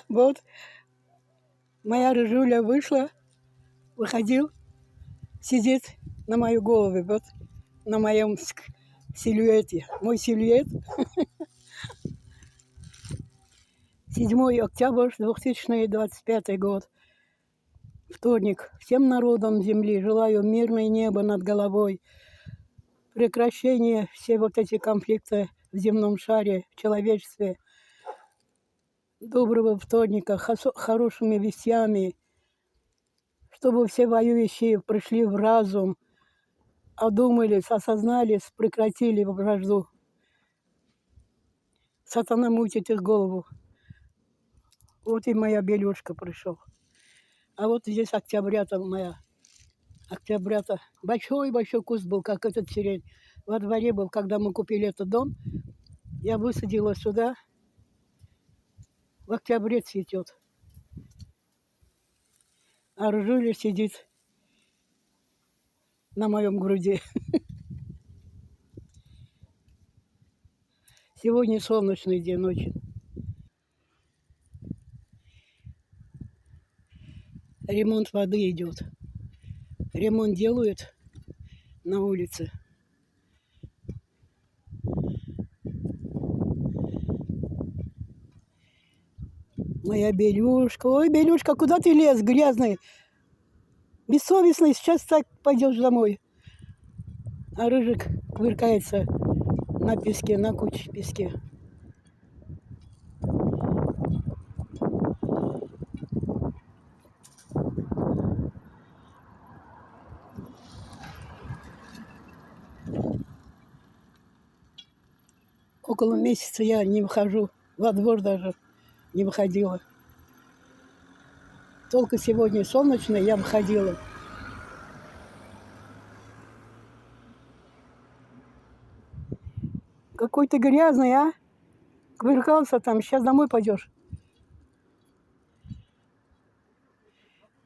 Вот моя рыжуля вышла, выходил, сидит на моей голове, вот на моем силуэте. Мой силуэт. 7 октября 2025 год. Вторник. Всем народам Земли желаю мирное небо над головой, прекращение все вот эти конфликты в земном шаре, в человечестве. Доброго вторника, хорошими вестями, чтобы все воюющие пришли в разум, одумались, осознались, прекратили вражду. Сатана мутит их голову. Вот и моя белюшка пришел. А вот здесь октябрята моя. Октябрята. Большой-большой куст был, как этот сирень. Во дворе был, когда мы купили этот дом. Я высадила сюда. В октябре цветет. А рыжуля сидит на моем груди. Сегодня солнечный день очень. Ремонт воды идет. Ремонт делают на улице. Моя Белюшка. Ой, Белюшка, куда ты лез, грязный? Бессовестный, сейчас так пойдешь домой. А Рыжик кувыркается на песке, на куче песке. Около месяца я не выхожу, во двор даже не выходила. Только сегодня солнечно, я выходила. Какой ты грязный, а? Кувыркался там, сейчас домой пойдешь.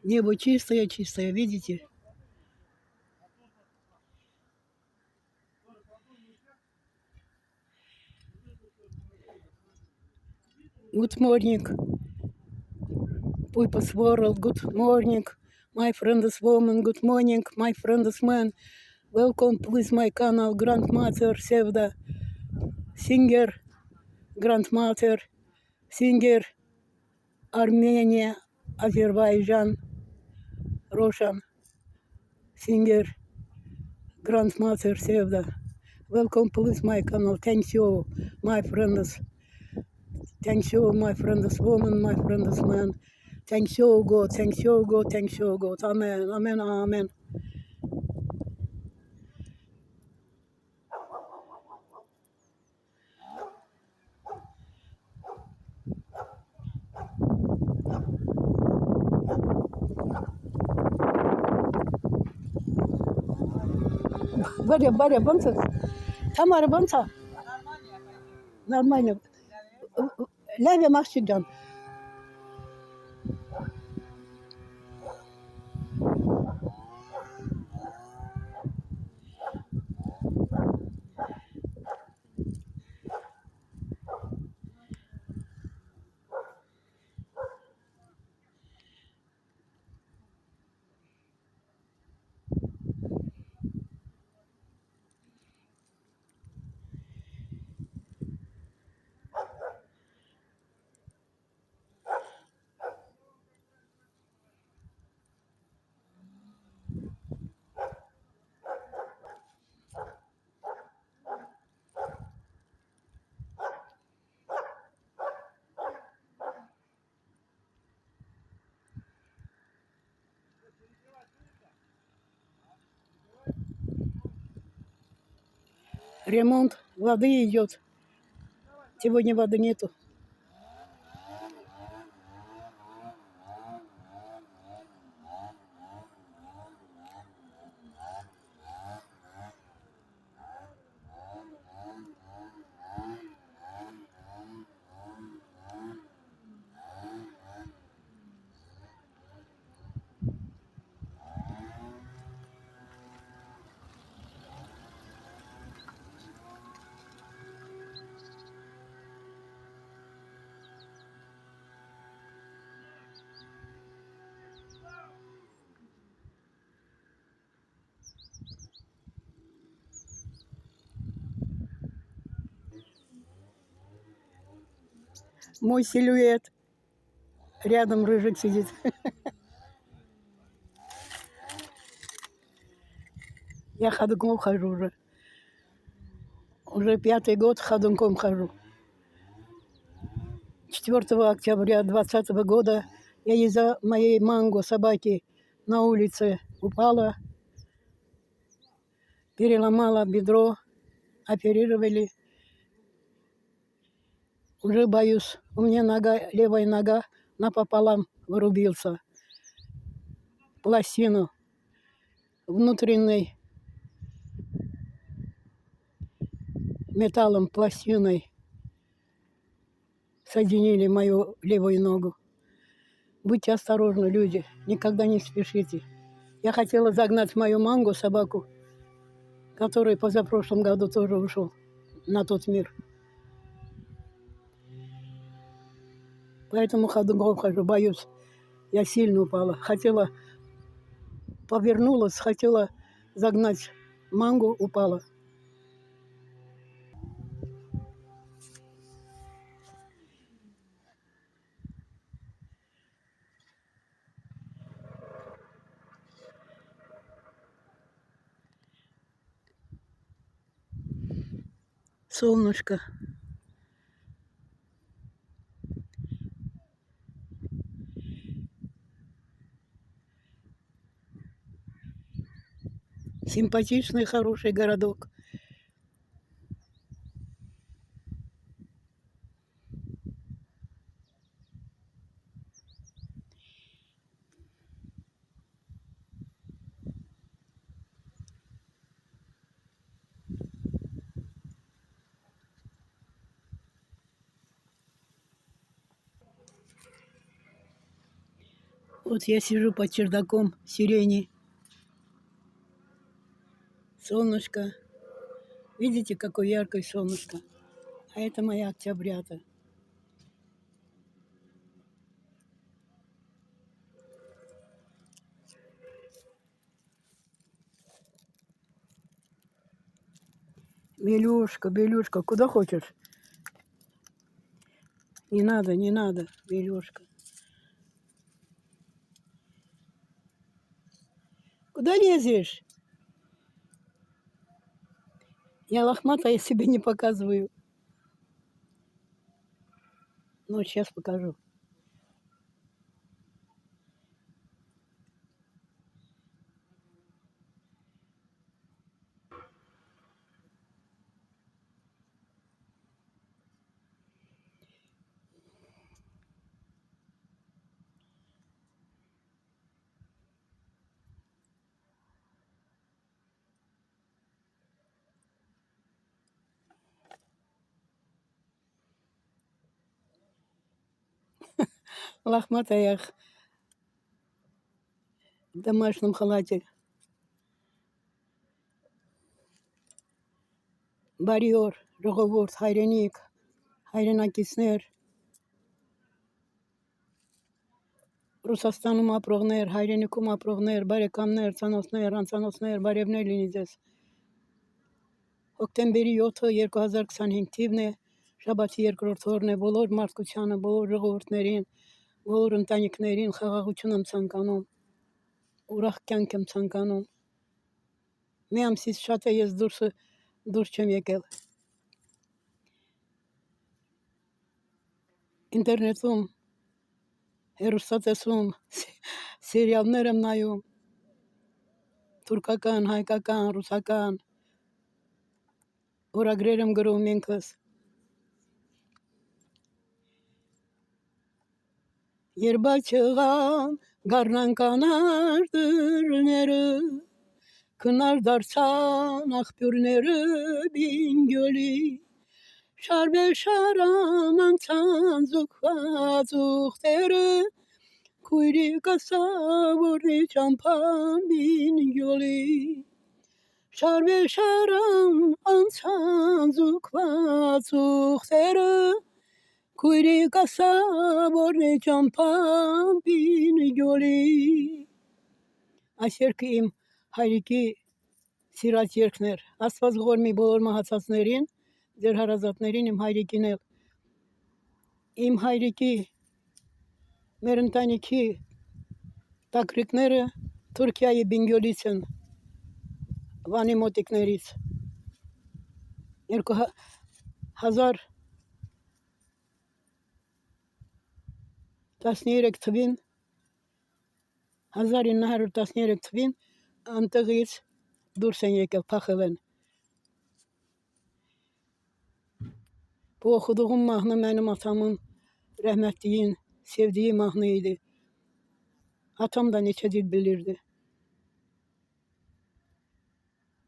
Небо чистое, чистое, видите? Good morning, Purpose World, good morning, my friend's woman, good morning, my friend's man. Welcome, please, my channel, grandmother Sevda, singer, grandmother, singer, Armenia, Azerbaijan, Russian, singer, grandmother Sevda. Welcome, please, my channel. Thank you, my friends. Thank you, my friend's woman, my friend's man. Thank you, God. Thank you, God. Thank you, God. Amen. Amen. Amen. Баря, бонца. Тамара, бонца. Нормально. Лявя махчидан. Ремонт. Воды идет. Сегодня воды нету. Мой силуэт. Рядом рыжик сидит. Я ходунком хожу уже. Уже 5-й год ходунком хожу. 4 октября 2020 года я из-за моей манго собаки на улице упала, переломала бедро, оперировали. Уже боюсь, у меня нога, левая нога напополам вырубился. Пластину внутренней металлом, пластиной соединили мою левую ногу. Будьте осторожны, люди, никогда не спешите. Я хотела загнать мою мангу, собаку, который позапрошлом году тоже ушел на тот мир. Поэтому ходуном хожу, боюсь. Я сильно упала. Повернулась, хотела загнать мангу, упала. Солнышко. Симпатичный, хороший городок. Вот я сижу под чердаком сирени. Солнышко. Видите, какое яркое солнышко? А это моя октябрята. Белюшка, Белюшка, куда хочешь? Не надо, Белюшка. Куда лезешь? Я лохматая, я себе не показываю. Ну, сейчас покажу. Лохматая в домашнем халате. Барьер, жողովուրդ, հայրենիք, հայրենակիցներ, Ռուսաստանում ապրողներ, հայրենիքում ապրողներ, բարեկամներ, ծանոթներ, անծանոթներ, բարևներ լինի ձեզ։ Հոկտեմբերի 7-ը 2025 թիվն է, շաբաթի 2-րդ օրն է, բոլոր մարդկությանը, բոլոր ժողովուրդներին, բոլոր ընտանիքներին խաղաղություն եմ ցանկանում, ուրախ կյանք եմ ցանկանում։ Մի ամսից շատ է ես դուրս չեմ եկել։ Ինտերնետում, հեռուստատեսում սերիալներ եմ նայում, թուրքական, հայկական, ռուսական, օրագրեր եմ գրում ինքս։ Երբ աչղան գառնան կանար դռները, քնար դարձան աղբյուրները բինգյոլի, շարան անցան զուգված ուղտերը, քույրիկ ասավորի ճամփան բինգյոլի, շարան անցան զուգված ուղտերը, քույրիկ ասավորի ճամփան բինգյոլի։ Այս երգը իմ հայրիկի սիրած երգն էր։ Աստված ողորմի բոլոր մահացածներին, ձեր հարազատներին, իմ հայրիկին էլ Im hayriki, merintaniki, takrikneri, Türkiye'yi Bingöl'için, Vanimotikneriz. Erko Hazar, tasniyerek tıbin, Hazar innahar tasniyerek tıbin, antığız, dursen yekel pakılen. Bu okuduğum mahnı benim atamın, rəhmətliyin sevdiği mahnıydı. Atam da neçə dil bilirdi.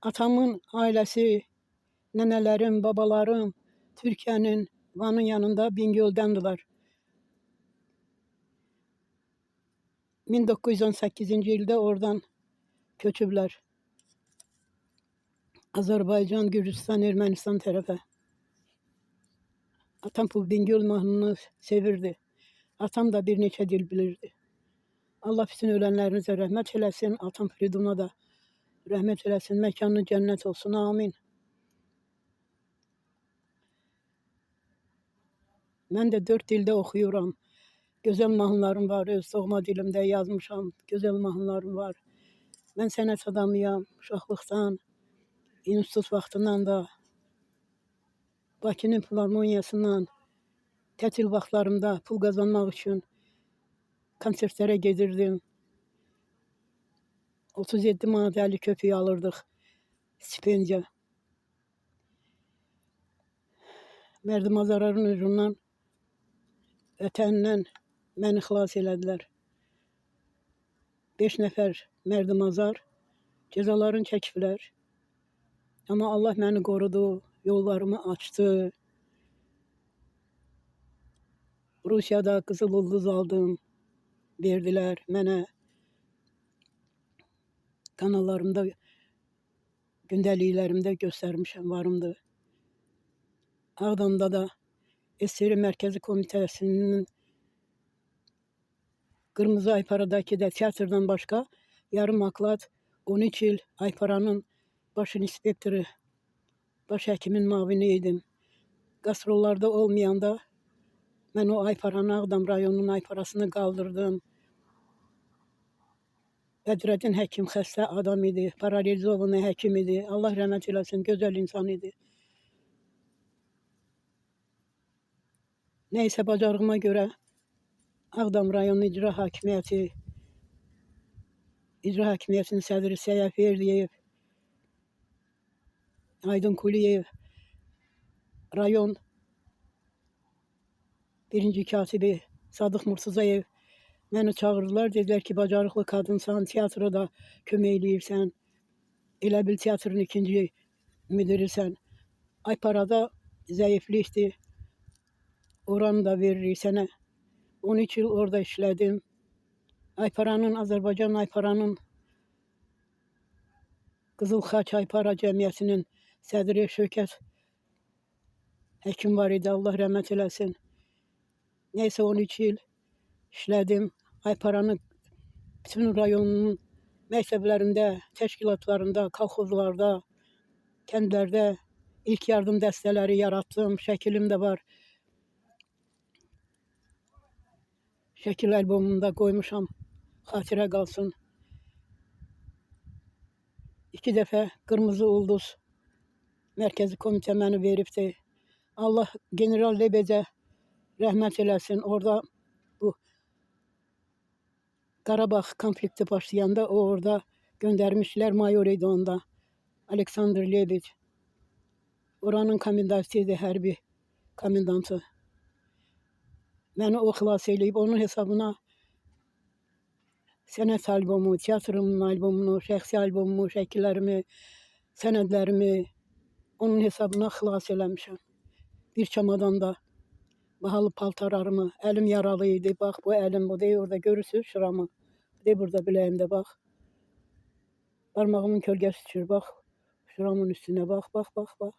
Atamın ailəsi, nənələrim, babalarım Türkiyənin Van'ın yanında Bingöl'dəndiler. 1918-ci ildə oradan köçüblər. Azərbaycan, Gürcistan, Ermənistan tərəfə. Atam bu Bingöl mahnını sevirdi. Atam da bir neçə dil bilirdi. Allah bütün ölenlerinize rəhmət eləsin. Atam Fridun'a da rəhmət eləsin. Məkanı cənnət olsun. Amin. Mən də 4 dildə oxuyuram. Gözəl mahnılarım var. Öz doğma dilimdə yazmışam. Gözəl mahnılarım var. Mən sənət adamıyam. Uşaqlıqdan, institut vaxtından da Bakının Filarmoniyasından tətil vaxtlarımda pul qazanmaq üçün konsertlərə gedirdim. 37 manat 50 köpüğü alırdıq stipendiya. Mərdimazarların ucundan, vətənindən məni xilas elədilər. 5 nəfər mərdimazar cəzalarını çəkiblər. Amma Allah məni qorudu, yollarımı açdı. Rusiyada Qızıl Ulduz aldım, verdilər mənə. Kanallarımda, gündəliklərimdə göstərmişəm, varımdır. Ağdamda da SSR Mərkəzi Komitəsinin Qırmızı Aypara'dakı da teatrdan başqa yarım oklad 13 il Aypara'nın baş inspektoru, baş həkimin mavini idim. Qastrollarda olmayanda mən o Aypara'nın, Ağdam rayonunun Aypara'sını qaldırdım. Bədrəddin həkim xəstə adam idi, paralizovanı həkim idi. Allah rəhmət eləsin, gözəl insan idi. Nəysə bacarığıma görə Ağdam rayonu icra hakimiyyətinin sədri Səyyaf Verdiyev, Aydın Kuliyev, rayon birinci katibi Sadıq Murtuzayev məni çağırdılar. Dedilər ki, bacarıqlı qadınsan, tiyatroda kömək eləyirsən. Elə bil teatrın ikinci müdirisən. Aypara'da zəiflikdir. Oranı da veririk sənə. 13 il orada işlədim. Aypara'nın, Azərbaycan Aypara'nın Qızıl Xaç Aypara Cəmiyyətinin sədri Şövkət həkim var idi. Allah rəhmət eləsin. Neysə 13 il işlədim. Aypara'nın bütün rayonunun məktəblərində, təşkilatlarında, kolxozlarda, kəndlərdə ilk yardım dəstələri yarattım. Şəkilim də var. Şəkil albomunda qoymuşam. Xatirə qalsın. 2 dəfə Qırmızı Ulduz Mərkəzi Komitə məni veribdi. Allah General Lebedə rəhmət eləsin. Orada bu Qarabağ konflikti başlayanda o orada göndərmişlər. Mayor idi onda. Aleksandr Lebed. Oranın komendantı idi, hərbi komendantı. Məni o xilas eləyib, onun hesabına sənət albomu, teatrımın albomunu, şəxsi albomumu, şəkillərimi, sənədlərimi onun hesabına xilas eləmişəm. Bir çamadanda bahalı paltarlarımı, əlim yaralı idi. Bax, bu əlim, bu deyir, orada görürsünüz şuramı. Deyir, burada biləyimdə, bax. Parmağımın kölgəsi düşür, bax. Şuramın üstünə, bax, bax, bax, bax.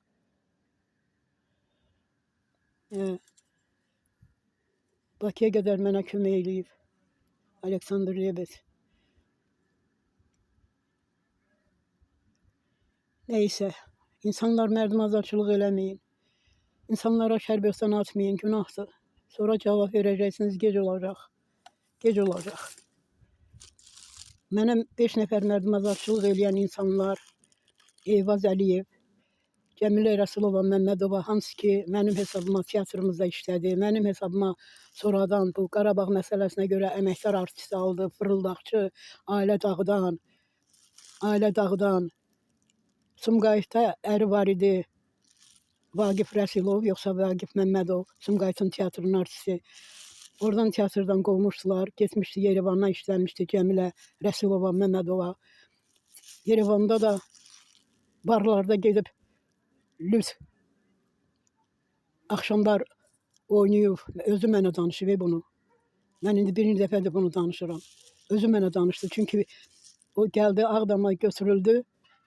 Bakıya qədər mənə kömək eləyib. Aleksandr Lebed. Neysə, insanlar mərdimazarçılıq eləməyin. İnsanlara şərbətdən atmayın, günahdır. Sonra cevap vereceksiniz, gec olacaq. Gec olacaq. Mənə 5 nəfər mərdimazarçılıq eləyən insanlar, Eyvaz Əliyev, Cəmilə Rəsulova Məmmədova, hansı ki, mənim hesabıma teatrımızda işlədi. Mənim hesabıma sonradan bu Qarabağ məsələsinə görə əməkdar artist aldı, fırıldaqçı, Ailə Dağdan. Sumqayıtda əri var idi, Vaqif Rəsulov, yoxsa Vaqif Məmmədov, Sumqayıtın teatrının artisti. Oradan teatrdan qovmuşdular, getmişdi Yerevana işləmişdi Cəmilə Rəsulova Məmmədova. Yerevanda da barlarda gedib lüt axşamlar oynayıb. Özü mənə danışıb bunu. Mən indi birinci dəfədir bunu danışıram. Özü mənə danışdı. Çünki o gəldi Ağdama götürüldü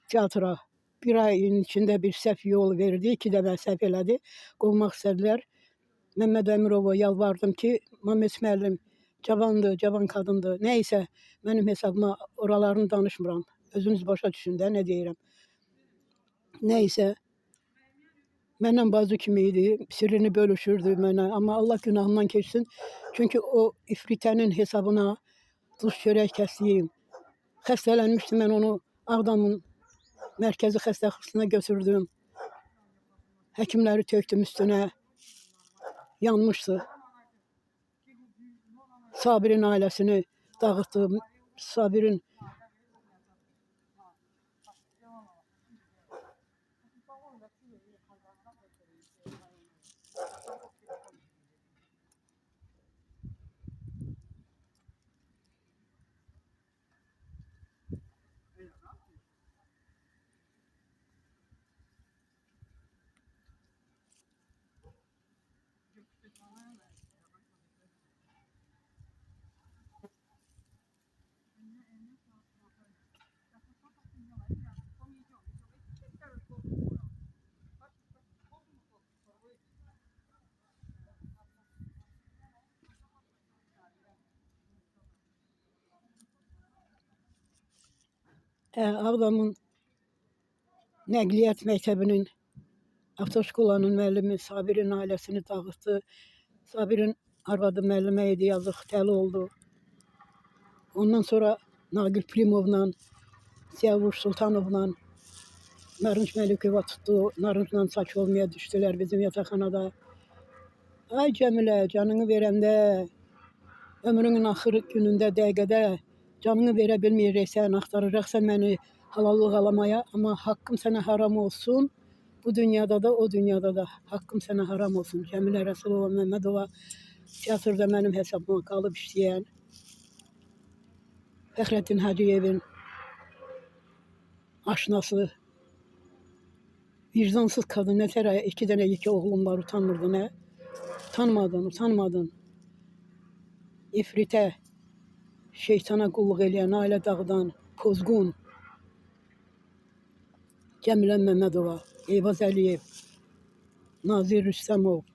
teatra. Bir ayın içində bir səhv yol verdi. 2 dəfə səhv elədi. Qovmaq istədilər. Məmməd Əmirova yalvardım ki, Məmməd müəllim cavandır, cavan qadındır. Nəysə mənim hesabıma oralarını danışmıram. Özünüz başa düşün də nə deyirəm. Nəysə məndən bacı kimi idi, sirrini bölüşürdü mənə. Amma Allah günahımdan keçsin. Çünki o ifritənin hesabına duz çörək kəsliyim. Xəstələnmişdim, mən onu Ağdamın mərkəzi xəstəxanasına götürdüm. Həkimləri tökdüm üstünə. Yanmışdı. Sabirin ailəsini dağıtdım. Sabirin Ağdamın Nəqliyyat Məktəbinin avtoşkolanın müəllimi Sabirin ailəsini dağıtdı. Sabirin arvadı müəllimə idi, yazıq dəli oldu. Ondan sonra Naqil Primovla, Siyavuş Sultanovla Narınc Məlikova tutdu. Narıncla saç olmaya düşdülər bizim yataqxanada. Ay Cəmilə, canını verəndə, ömrünün axır günündə, dəqiqədə canını verə bilməyəcəksən, axtaracaqsan məni halallıq alamaya, amma haqqım sənə haram olsun. Bu dünyada da, o dünyada da haqqım sənə haram olsun. Cəmilə Rəsulova Məmmədova teatrda mənim hesabıma qalıb işləyən, Fəxrəddin Hacıyevin aşnası, vicdansız kadın, nətər 2 dənə yekə oğlum var, utanmırdı nə? Utanmadın. İfritə, şeytana qulluq eləyən, Ailə Dağdan, pozğun, Cəmilə Məmmədova, Eyvaz Əliyev, Nazir Rüstəmov,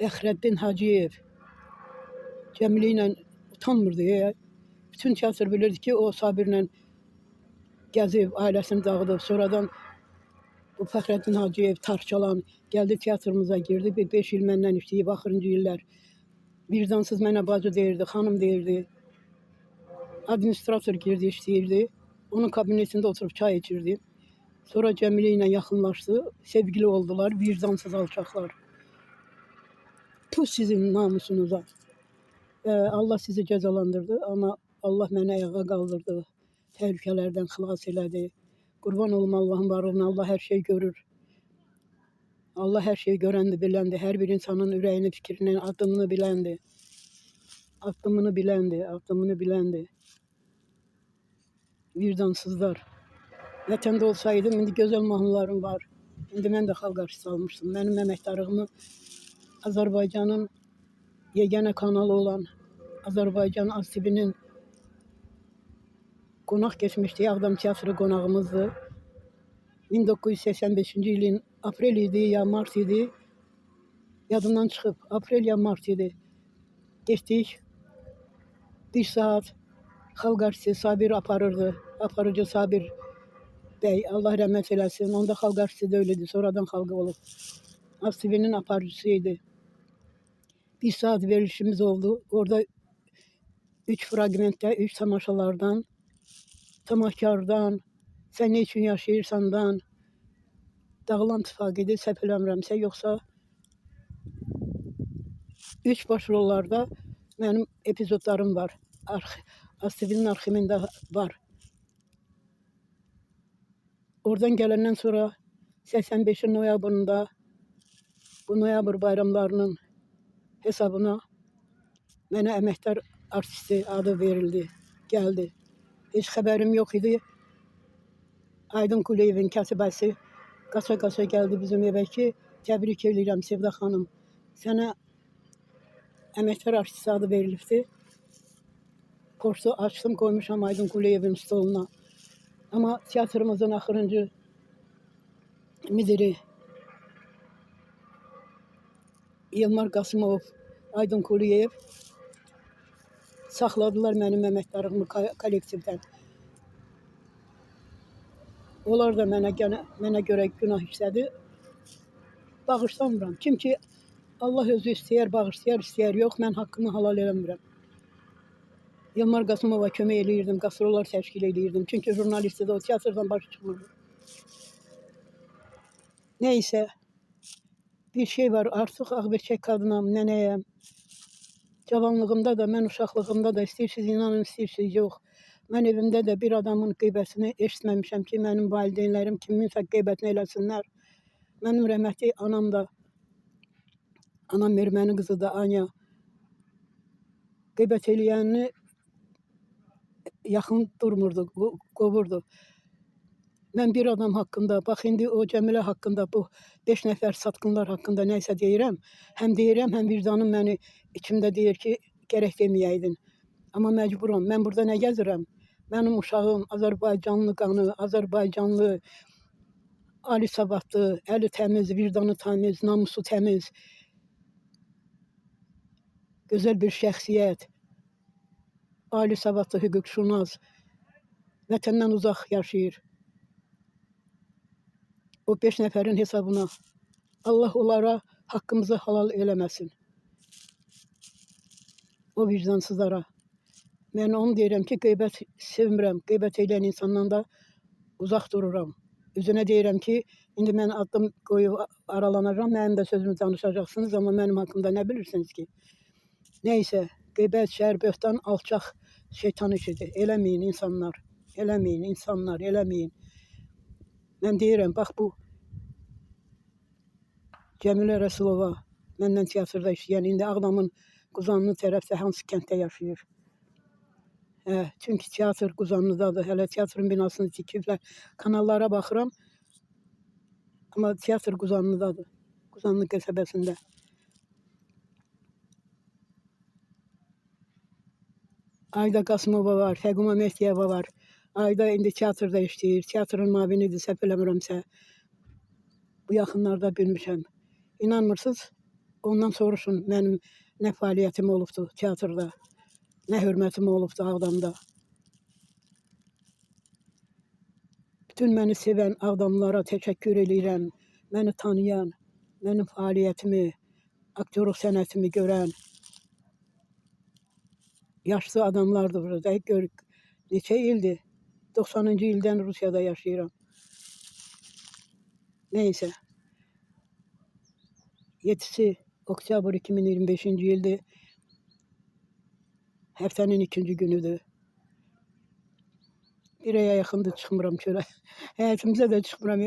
Fəxrəddin Hacıyev, Cəmilə ilə utanmırdı. Bütün teatr bilirdi ki, o Sabirlə gəzib, ailəsini dağıdıb. Sonradan bu Fəxrəddin Hacıyev Tarçalan gəldi teatrımıza girdi. Bir 5 il məndən işləyib, axırıncı illər. Vicdansız mənə bacı deyirdi, xanım deyirdi. Administrator girdi, işləyirdi. Onun kabinetində oturub çay içirdi. Sonra Cəmilə ilə yaxınlaşdı, sevgili oldular, vicdansız alçaqlar. Tüh sizin namusunuza. Allah sizi cəzalandırdı, amma Allah məni ayağa qaldırdı, təhlükələrdən xilas elədi. Qurban olum Allahın varlığına, Allah hər şey görür. Allah hər şey görəndir, biləndir. Hər bir insanın ürəyini, fikrini, addımını biləndir. Addımını biləndir. Vicdansızlar. Vətəndə olsaydım, indi gözəl mahnılarım var. İndi mən də xalq artisti almışdım. Mənim əməkdarlığımı Azərbaycanın yeganə kanalı olan Azərbaycan ASTV-nin qonaq keçmişdi. Ağdam teatrı qonağımızdı. 1985-ci ilin aprel idi ya mart idi. Yadımdan çıxıb. Aprel ya mart idi. Getdik. 1 saat xalq artisti Sabir aparırdı. Aparıcı Sabir bəy, Allah rəhmət eləsin. Onda xalq artisti də öylədi. Sonradan xalqı olub. ASTV-nin aparıcısı idi. Bir saat verilişimiz oldu. Orada 3 fragmentdə, 3 tamaşalardan, Tamahkardan, Sən nə üçün yaşayırsandan, Dağılan tifaq idi, səhv eləmirəmsə, yoxsa 3 baş rollarda mənim epizodlarım var. ASTV-nin arxivində var. Oradan gələndən sonra 85-in noyabrında bu noyabr bayramlarının hesabına mənə əməkdar artisti adı verildi, gəldi. Heç xəbərim yox idi. Aydın Kuleyevin katibəsi qaça-qaça gəldi bizim evə ki, təbrik edirəm Sevda xanım. Sənə əməkdar artisti adı verilibdi. Postu açdım, koymuşam Aydın Kuleyevin stoluna. Ama tiyatromuzun axırıncı müdiri Yılmar Qasımov, Aydın Kuliyev saxladılar mənim əməkdarımı kollektivdən. Onlar da mənə görə günah işlədi. Bağışlamıram. Kim ki Allah özü istəyər, bağışlayar, istəyər yox, mən haqqımı halal eləmirəm. Yılmar Qasımova kömək eləyirdim, qastrollar təşkil eləyirdim. Çünki jurnalisti də o teatrdan başı çıxmırdı. Neysə, bir şey var, artıq ağbirçək qadınam, nənəyəm. Cavanlığımda da, mən uşaqlığımda da istəyirsiniz inanın, istəyirsiniz yox. Mən evimdə də bir adamın qeybətini eşitməmişəm ki, mənim valideynlərim kiminsə qeybətini eləsinlər. Mənim rəhmətli anam da, anam erməni qızı da Anya qeybət eləyənini yaxın durmurdu, qovurdu. Mən bir adam haqqında, bax indi o Cəmilə haqqında, bu 5 nəfər satqınlar haqqında nəysə deyirəm. Həm deyirəm, həm vicdanım məni içimdə deyir ki, gərək deməyəydin. Amma məcburam, mən burada nə gəzirəm? Mənim uşağım Azərbaycanlı qanı, Azərbaycanlı, ali savadlı, əli təmiz, vicdanı təmiz, namusu təmiz, gözəl bir şəxsiyyət, ali savadlı hüquqşünas, vətəndən uzaq yaşayır. O 5 nəfərin hesabına Allah onlara haqqımızı halal eləməsin. O vicdansızlara. Mən onu deyirəm ki, qeybət sevmirəm. Qeybət edən insandan da uzaq dururam. Üzünə deyirəm ki, indi mən addım qoyub aralanacağam, mənim də sözümü danışacaqsınız, amma mənim haqqımda nə bilirsiniz ki? Neysə, qeybət, şər, böhtan, alçaq şeytan işidir. Eləməyin insanlar, eləməyin insanlar, eləməyin. Mən deyirəm, bax bu Cəmilə Rəsulova məndən teatrda işləyən, indi Ağdamın Quzanlı tərəfdə hansı kənddə yaşayır. Çünki teatr Quzanlıdadır, hələ teatrın binasını tikiblər. Kanallara baxıram, amma teatr Quzanlıdadır, Quzanlı qəsəbəsində. Ayda Qasımova var, Fəquma Mehdiyeva var. Ayda indi teatrda işləyir, teatrın mavinidir, səhv eləmirəmsə. Bu yaxınlarda bilmişəm. İnanmırsınız, ondan soruşun mənim nə fəaliyyətim olubdu teatrda, nə hörmətim olubdu Ağdamda. Bütün məni sevən Ağdamlara təşəkkür edirəm, məni tanıyan, mənim fəaliyyətimi, aktyorluq sənətimi görən yaşlı adamlardır burada. Gör, neçə ildir, 90-cı ildən Rusiyada yaşayıram. Neysə. 7-si oktyabr 2025-ci ildir. Həftənin 2-ci günüdür. Bir aya yaxındır çıxmıram çölə. Həyətimizə də çıxmıram.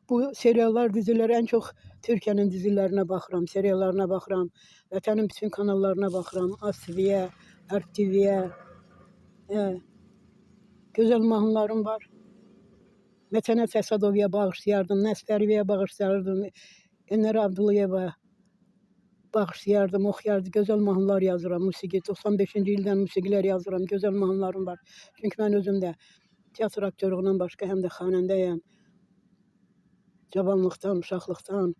Bu seriallar, dizilər ən çox Türkiyənin dizilərinə baxıram, seriallarına baxıram. Vətənin bütün kanallarına baxıram. ASTV-yə, RTV-yə. Gözəl mahnılarım var. Mətənət Əsədovya bağışlayardım, Nəsbəriyə bağışlayardım, Enər Abdullayeva bağışlayardım, oxuyardım. Gözəl mahnılar yazıram, musiqi. 95-ci ildən musiqilər yazıram, gözəl mahnılarım var. Çünki mən özüm də teatr aktyorluğundan başqa həm də xanəndəyəm. Cavanlıqdan, uşaqlıqdan,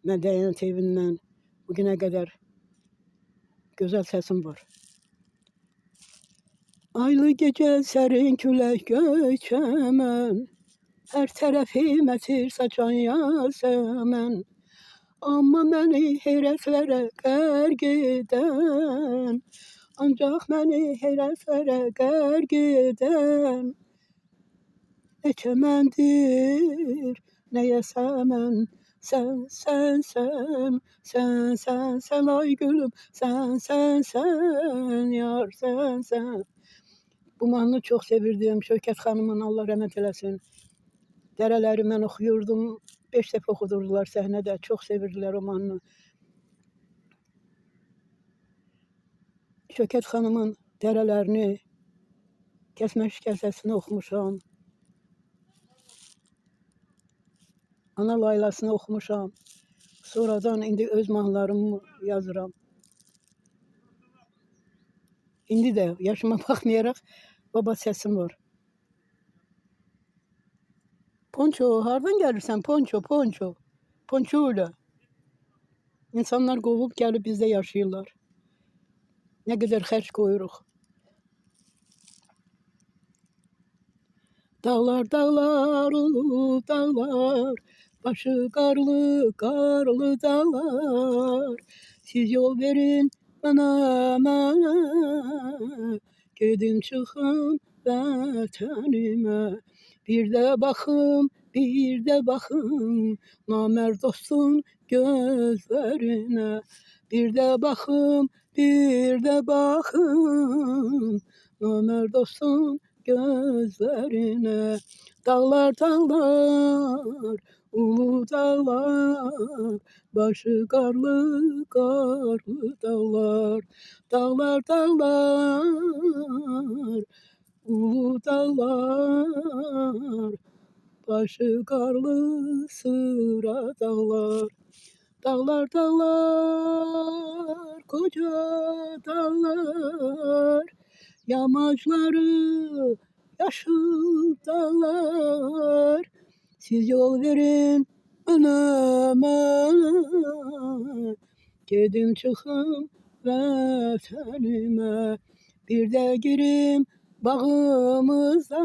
mədəniyyət evindən bugünə qədər gözəl səsim var. Aylı gecə sərin külək göçəmən, hər tərəfim əsir saçan yasəmən. Amma məni heyrətlərə qərq edən, ancaq məni heyrətlərə qərq edən, neçə məndir, nəyə səmən, sən, ay gülüm, sən, yar, sən. Bu mahnını çox sevirdim. Şövkət xanımın Allah rəhmət eləsin. Dərələri mən oxuyurdum. 5 dəfə oxudurdular səhnədə. Çox sevirdilər o mahnını. Şövkət xanımın dərələrini, kəsməş kəsəsini oxumuşam. Ana laylasını oxumuşam. Sonradan indi öz mahnılarımı yazıram. İndi də yaşıma baxmayaraq baba səsim var. Ponço, hardan gəlirsən? Ponço. Ponço ilə. İnsanlar qovub gəlib bizdə yaşayırlar. Nə qədər xərc qoyuruq. Dağlar, ulu dağlar, başı qarlı dağlar. Siz yol verin mənə, gedim çıxım vətənimə. Bir də baxım, namərd dostun gözlərinə. Bir də baxım, namərd dostun gözlerine. Dağlar, ulu dağlar, başı qarlı dağlar. Dağlar, ulu dağlar, başı qarlı sıra dağlar. Dağlar, koca dağlar, yamaçları yaşıl dağlar. Siz yol verin önüme, gedim çıxım vətənimə. Bir də girim bağımıza,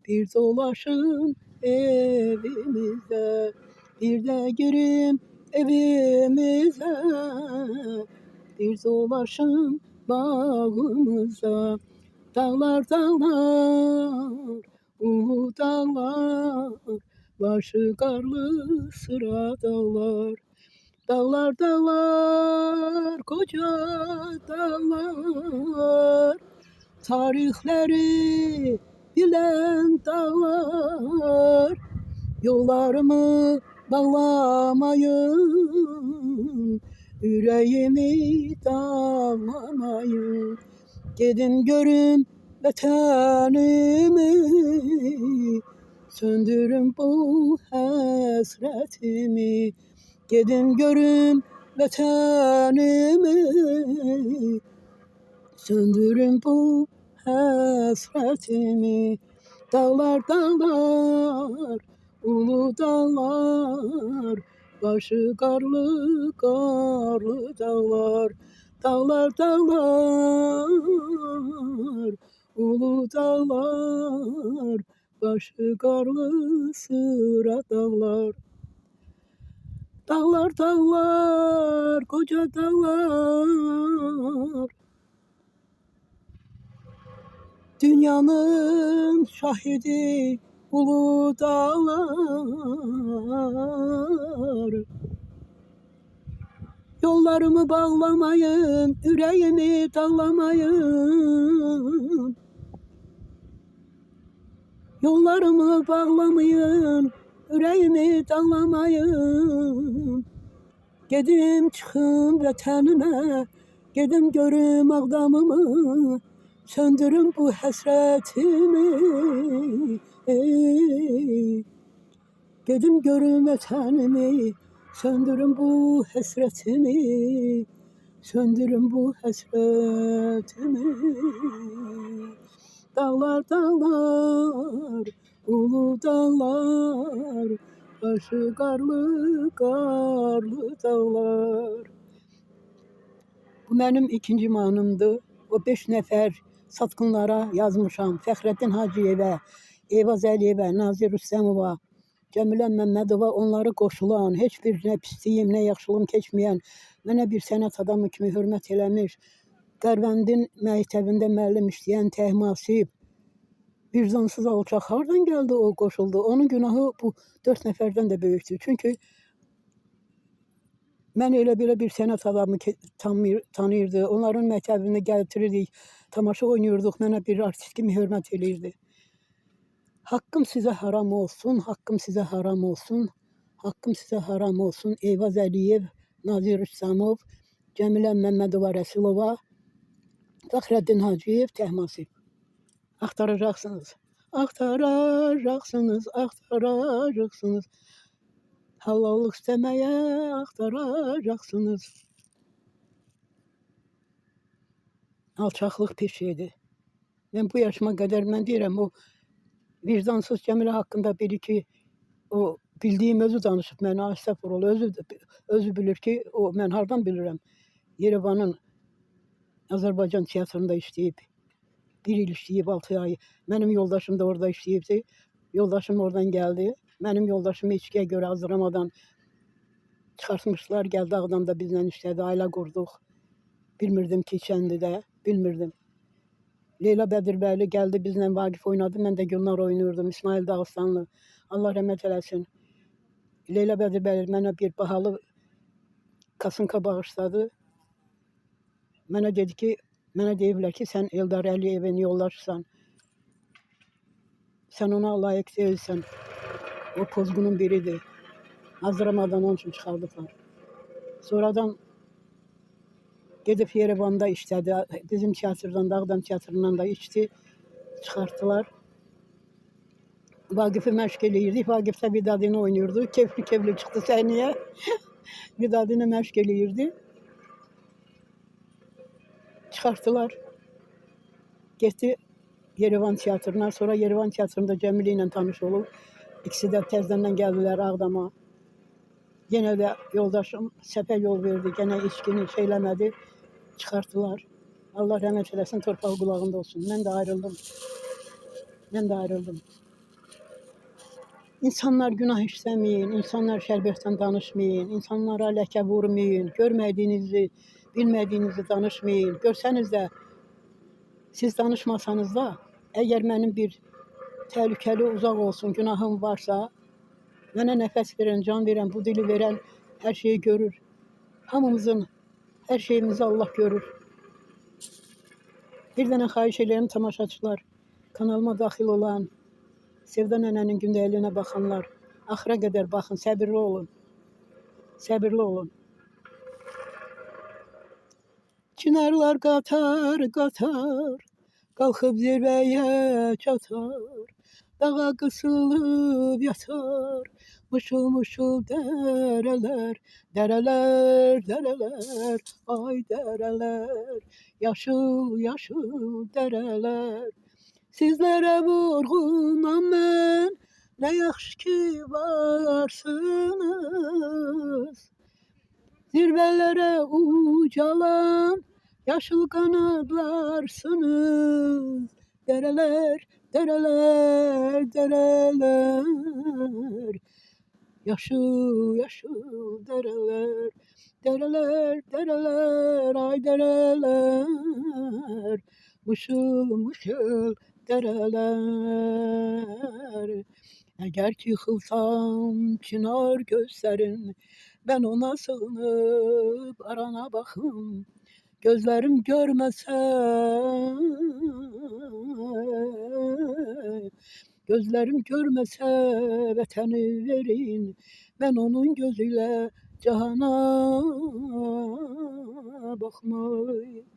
bir dolaşım evimizdə. Bir də girim evimizə, bir dolaşım bağımıza. Dağlar, ulu dağlar, başı qarlı sıra dağlar. Dağlar, koca dağlar, tarixləri bilən dağlar. Yollarımı bağlamayın, ürəyimi dağlamayın. Gedim görüm vətənimi, söndürün bu həsrətimi. Gedim görüm vətənimi, söndürün bu həsrətimi. Dağlar, ulu dağlar, başı qarlı dağlar. Dağlar, ulu dağlar, başı qarlı sıra dağlar. Dağlar, koca dağlar, dünyanın şahidi ulu dağlar. Yollarımı bağlamayın, yüreğimi dağlamayın. Yollarımı bağlamayın, yüreğimi dağlamayın. Gedim çıxım vətənimə, gedim görüm Ağdamımı, söndürün bu həsrətimi. Gedim görüm vətənimi, söndürün bu həsrətimi, söndürün bu həsrətimi. Dağlar, ulu dağlar, başı qarlı dağlar. Bu mənim ikinci mahnımdır. O 5 nəfər satqınlara yazmışam. Fəxrəddin Hacıyevə, Eyvaz Əliyevə, Nazir Rüstəmova, Cəmilə Məmmədova onları qoşulan, heç bir nə pisliyim, nə yaxşılığım keçməyən, mənə bir sənət adamı kimi hörmət eləmiş, Dərbəndin məktəbində müəllim işləyən Təhmasib, vicdansız alçaq hardan gəldi o qoşuldu? Onun günahı bu 4 nəfərdən də böyükdür. Çünki mən elə belə bir sənət adamı tanıyırdı. Onların məktəbini gətirirdik, tamaşa oynayırdıq. Mənə bir artist kimi hörmət eləyirdi. Haqqım sizə haram olsun, haqqım sizə haram olsun, haqqım sizə haram olsun. Eyvaz Əliyev, Nazir Rüstəmov, Cəmilə Məmmədova Rəsulova, Fəxrəddin Hacıyev, Təhmasib. Axtaracaqsınız, axtaracaqsınız, axtaracaqsınız. Halallıq istəməyə axtaracaqsınız. Alçaqlıq pis şeydir. Mən bu yaşıma qədər mən deyirəm, o vicdansız Cəmilə haqqında bir-iki o bildiyim özü danışıb mənə, estağfurullah, özü bilir ki, o mən hardan bilirəm. Yerevanın Azərbaycan teatrında işləyib. 1 il işləyib, 6 ay. Mənim yoldaşım da orada işləyibdi. Yoldaşım oradan gəldi. Mənim yoldaşımı içkiyə görə Azramadan çıxartmışlar. Gəldi Ağdamda bizlə işlədi, ailə qurduq. Bilmirdim ki, içəndi də, bilmirdim. Leyla Bədirbəyli gəldi, bizlə Vaqif oynadı. Mən də Gülnar oynayırdım, İsmail Dağıstanlı. Allah rəhmət eləsin. Leyla Bədirbəyli mənə bir bahalı kasınka bağışladı. Mənə dedi ki, mənə deyiblər ki, sən Eldar Əliyevin yoldaşısan. Sən ona layiq deyilsən. O pozğunun biridir. Azramadan onun üçün çıxardıblar. Sonradan gedib Yerevanda işlədi. Bizim teatrdan da, Ağdam teatrından da içdi. Çıxartdılar. Vaqifi məşq eləyirdik. Vaqif də Vidadini oynayırdı. Keyfli çıxdı səhnəyə. Vidadini məşq eləyirdi. Çıxartdılar. Getdi Yerevan teatrına. Sonra Yerevan teatrında Cəmilə ilə tanış olub. İkisi də təzədən gəldilər Ağdama. Yenə də yoldaşım səpə yol verdi. Yenə içkini şeyləmədi. Çıxartdılar. Allah rəhmət eləsin, torpaq qulağında olsun. Mən də ayrıldım. İnsanlar günah işləməyin, insanlar şərbətdən danışmayın, insanlara ləkə vurmayın, görmədiyinizi, bilmədiyinizi danışmayın. Görsəniz də, siz danışmasanız da, əgər mənim bir təhlükəli uzaq olsun, günahım varsa, mənə nəfəs verən, can verən, bu dili verən hər şeyi görür. Hamımızın, hər şeyimizi Allah görür. Bir dənə xahiş edirəm tamaşaçılar, kanalıma daxil olan, Sevda nənənin gündəliyinə baxanlar, axıra qədər baxın, səbirli olun. Çinarlar qatar, qalxıb zirvəyə çatar, dağa qısılıb yatar, mışıl dərələr, ay dərələr, yaşıl dərələr. Sizlərə vurğunam mən, nə yaxşı ki varsınız. Zirvələrə ucalan, yaşıl qanadlarsınız. Dərələr, yaşıl dərələr, ay dərələr, mışıl dərələr. Əgər ki yıxılsam çınar gözlərim, mən ona sığınıb arana baxım. Gözlərim görməsə, vətəni verin, mən onun gözüyle cahana baxmalıyım.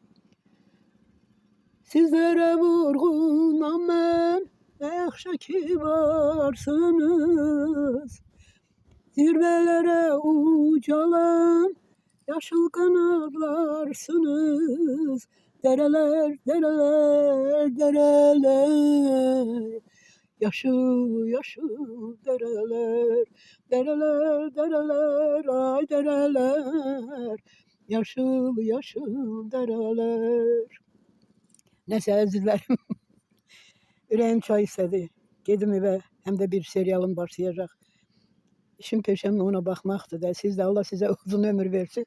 Sizlərə vurğunam mən, nə yaxşı ki varsınız. Zirvələrə ucalan, yaşıl qanadlarsınız. Dərələr, yaşıl dərələr, ay dərələr, yaşıl dərələr. Nəsə əzizlərim, ürəyim çay istədi. Gedim evə, həm də bir serialım başlayacaq. İşim peşem ona bakmaktır da. Siz de Allah size uzun ömür versin.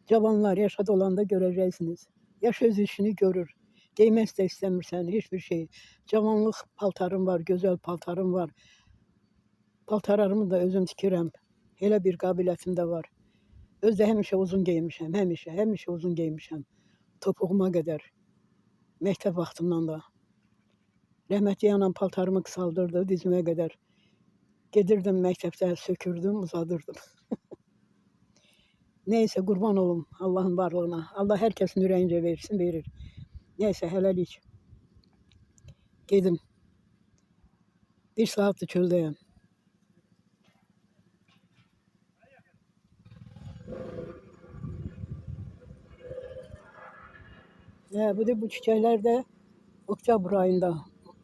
Cavanlar yaşa dolanda göreceksiniz. Yaş öz işini görür. Giymək də istəmirsən hiçbir şey. Cavanlıq paltarım var, gözəl paltarım var. Paltarlarımı da özüm tikirəm. Elə bir qabiliyyətim də var. Özdə həmişə uzun geymişəm, həmişə uzun geymişəm. Topuğuma qədər. Məktəb vaxtımdan da. Rəhmətli anam paltarımı qısaldırdı dizimə qədər. Gedirdim məktəbdə sökürdüm, uzadırdım. Neyse qurban olum Allahın varlığına. Allah hər kəsin ürəyincə versin, verir. Neyse hələlik. Gedim. 1 saatdir çöldəyəm. Bu da bu çiçəklər də oktyabr ayında,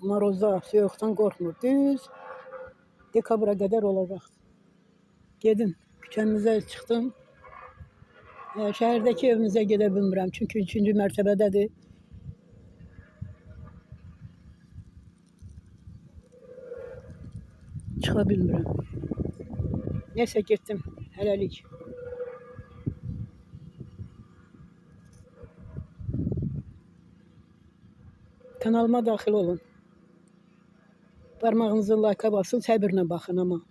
marozda, soyuqdan qorxmur. Düz dekabra qədər olacaq. Gedim, küçəmizə çıxdım. Şəhərdəki evimizə gedə bilmirəm, çünki 3-cü mərtəbədədir. Çıxa bilmirəm. Neysə getdim, hələlik. Kanalıma daxil olun. Parmağınızı like-a basın, səbirlə baxın amma.